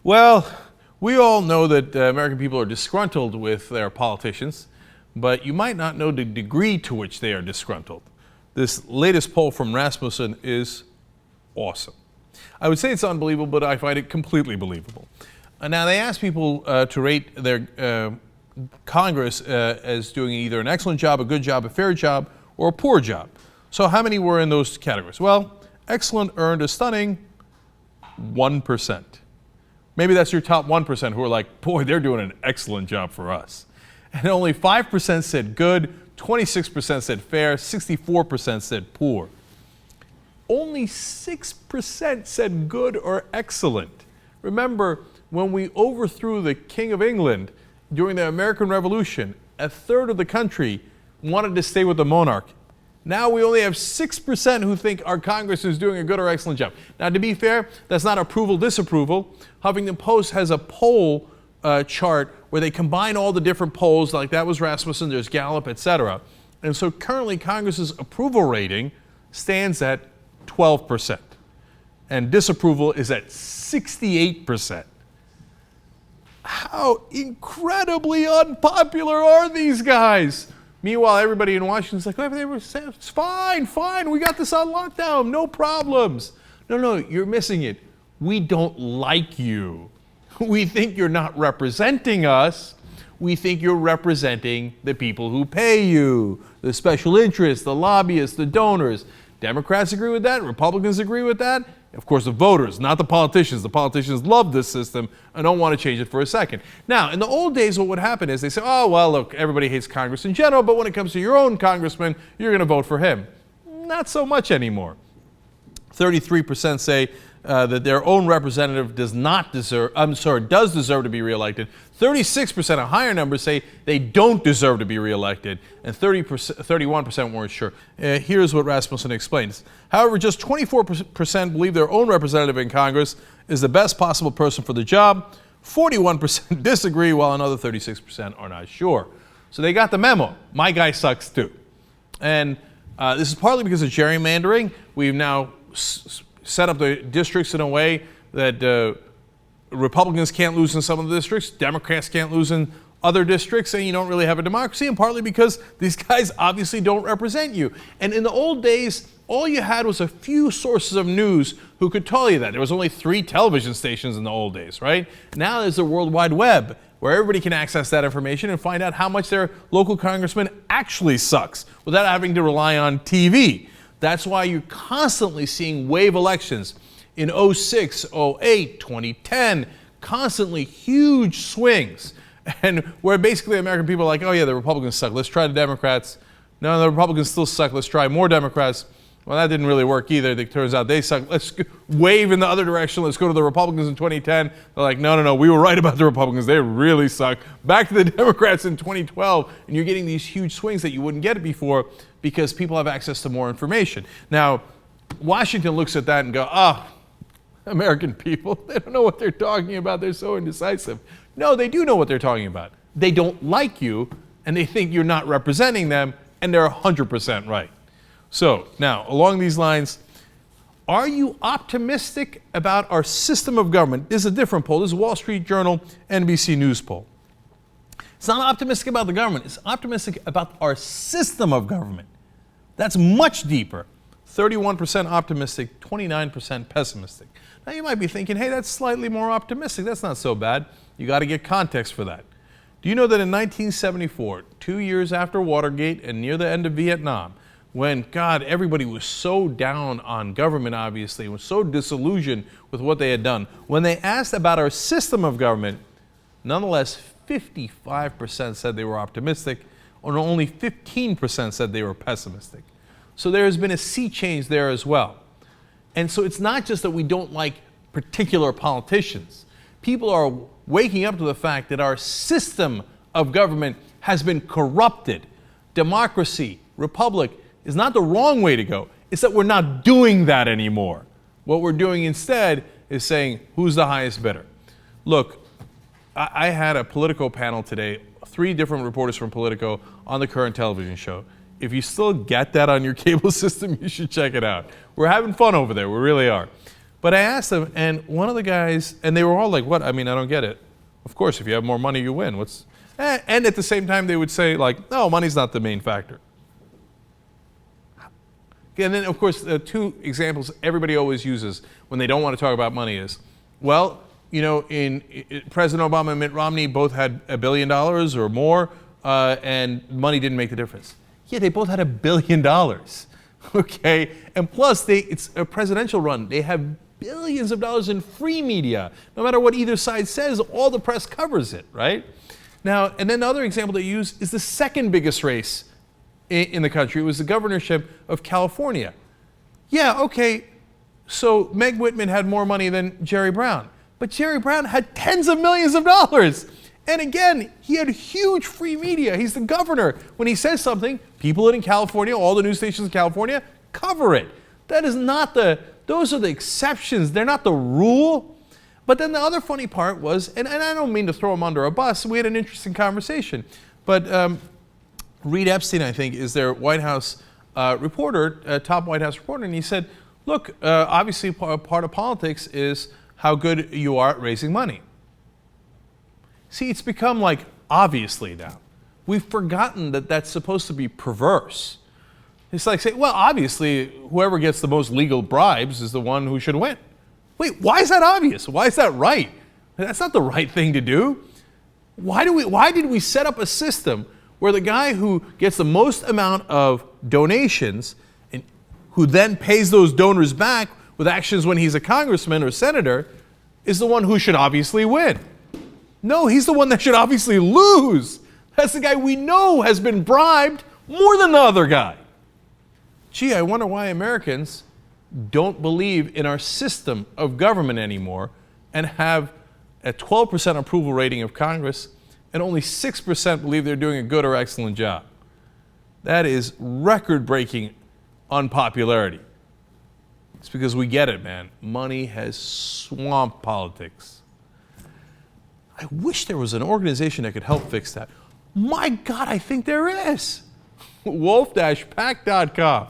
Well, we all know that American people are disgruntled with their politicians, but you might not know the degree to which they are disgruntled. This latest poll from Rasmussen is awesome. I would say it's unbelievable, but I find it completely believable. Now, they asked people to rate their Congress as doing either an excellent job, a good job, a fair job, or a poor job. So how many were in those categories? Well, excellent earned a stunning 1%. Maybe that's your top 1% who are like, boy, they're doing an excellent job for us. And only 5% said good, 26% said fair, 64% said poor. Only 6% said good or excellent. Remember, when we overthrew the King of England during the American Revolution, a third of the country wanted to stay with the monarch. Now we only have 6% who think our Congress is doing a good or excellent job. Now, to be fair, that's not approval, disapproval. Huffington Post has a poll chart where they combine all the different polls, like that was Rasmussen, there's Gallup, etc. And so currently Congress's approval rating stands at 12%. And disapproval is at 68%. How incredibly unpopular are these guys? Meanwhile, everybody in Washington's like, oh, they were saying, it's fine, we got this on lockdown, no problems. No, you're missing it. We don't like you. We think you're not representing us. We think you're representing the people who pay you, the special interests, the lobbyists, the donors. Democrats agree with that. Republicans agree with that. Of course, the voters, not the politicians. The politicians love this system and don't want to change it for a second. Now, in the old days, what would happen is they say, oh, well, look, everybody hates Congress in general, but when it comes to your own congressman, you're going to vote for him. Not so much anymore. 33% say that their own representative does deserve to be reelected. 36%, a higher number, say they don't deserve to be reelected, and 31% weren't sure. Here's what Rasmussen explains. However, just 24% believe their own representative in Congress is the best possible person for the job. 41% disagree, while another 36% are not sure. So they got the memo. My guy sucks too. And this is partly because of gerrymandering. We've now set up the districts in a way that Republicans can't lose in some of the districts, Democrats can't lose in other districts, and you don't really have a democracy, and partly because these guys obviously don't represent you. And in the old days, all you had was a few sources of news who could tell you that. There was only 3 television stations in the old days, right? Now there's the World Wide Web, where everybody can access that information and find out how much their local congressman actually sucks without having to rely on TV. That's why you're constantly seeing wave elections in 06, 08, 2010, constantly huge swings. And where basically American people are like, oh yeah, the Republicans suck, let's try the Democrats. No, the Republicans still suck, let's try more Democrats. Well, that didn't really work either. It turns out they suck. Let's wave in the other direction. Let's go to the Republicans in 2010. They're like, no, we were right about the Republicans. They really suck. Back to the Democrats in 2012. And you're getting these huge swings that you wouldn't get before because people have access to more information. Now, Washington looks at that and go, oh, American people, they don't know what they're talking about. They're so indecisive. No, they do know what they're talking about. They don't like you, and they think you're not representing them, and they're 100% right. So, now, along these lines, are you optimistic about our system of government? This is a different poll. This is Wall Street Journal, NBC News poll. It's not optimistic about the government. It's optimistic about our system of government. That's much deeper. 31% optimistic, 29% pessimistic. Now, you might be thinking, hey, that's slightly more optimistic. That's not so bad. You got to get context for that. Do you know that in 1974, 2 years after Watergate and near the end of Vietnam, when, God, everybody was so down on government, obviously, was so disillusioned with what they had done, when they asked about our system of government, nonetheless, 55% said they were optimistic, and only 15% said they were pessimistic. So there has been a sea change there as well. And so it's not just that we don't like particular politicians. People are waking up to the fact that our system of government has been corrupted. Democracy, republic, is not the wrong way to go. It's that we're not doing that anymore. What we're doing instead is saying, who's the highest bidder? Look, I had a Politico panel today, 3 different reporters from Politico on the current television show. If you still get that on your cable system, you should check it out. We're having fun over there, we really are. But I asked them, and one of the guys, and they were all like, what? I mean, I don't get it. Of course, if you have more money, you win. And at the same time, they would say, like, no, money's not the main factor. And then, of course, the two examples everybody always uses when they don't want to talk about money is, well, you know, in President Obama and Mitt Romney both had $1 billion or more, and money didn't make the difference. Yeah, they both had $1 billion, okay? And plus, it's a presidential run. They have billions of dollars in free media. No matter what either side says, all the press covers it, right? Now, and then the other example they use is the second biggest race in the country. It was the governorship of California. Yeah, okay, so Meg Whitman had more money than Jerry Brown. But Jerry Brown had tens of millions of dollars. And again, he had huge free media. He's the governor. When he says something, people in California, all the news stations in California, cover it. That is not those are the exceptions. They're not the rule. But then the other funny part was, and I don't mean to throw him under a bus, we had an interesting conversation. But Reed Epstein, I think, is their White House reporter, top White House reporter, and he said, look, obviously part of politics is how good you are at raising money. See, it's become like obviously now. We've forgotten that that's supposed to be perverse. It's like saying, well, obviously, whoever gets the most legal bribes is the one who should win. Wait, why is that obvious? Why is that right? That's not the right thing to do. Why did we set up a system where the guy who gets the most amount of donations and who then pays those donors back with actions when he's a congressman or senator is the one who should obviously win? No, he's the one that should obviously lose. That's the guy we know has been bribed more than the other guy. Gee, I wonder why Americans don't believe in our system of government anymore and have a 12% approval rating of Congress and only 6% believe they're doing a good or excellent job. That is record-breaking unpopularity. It's because we get it, man. Money has swamped politics. I wish there was an organization that could help fix that. My God, I think there is. wolf-pack.com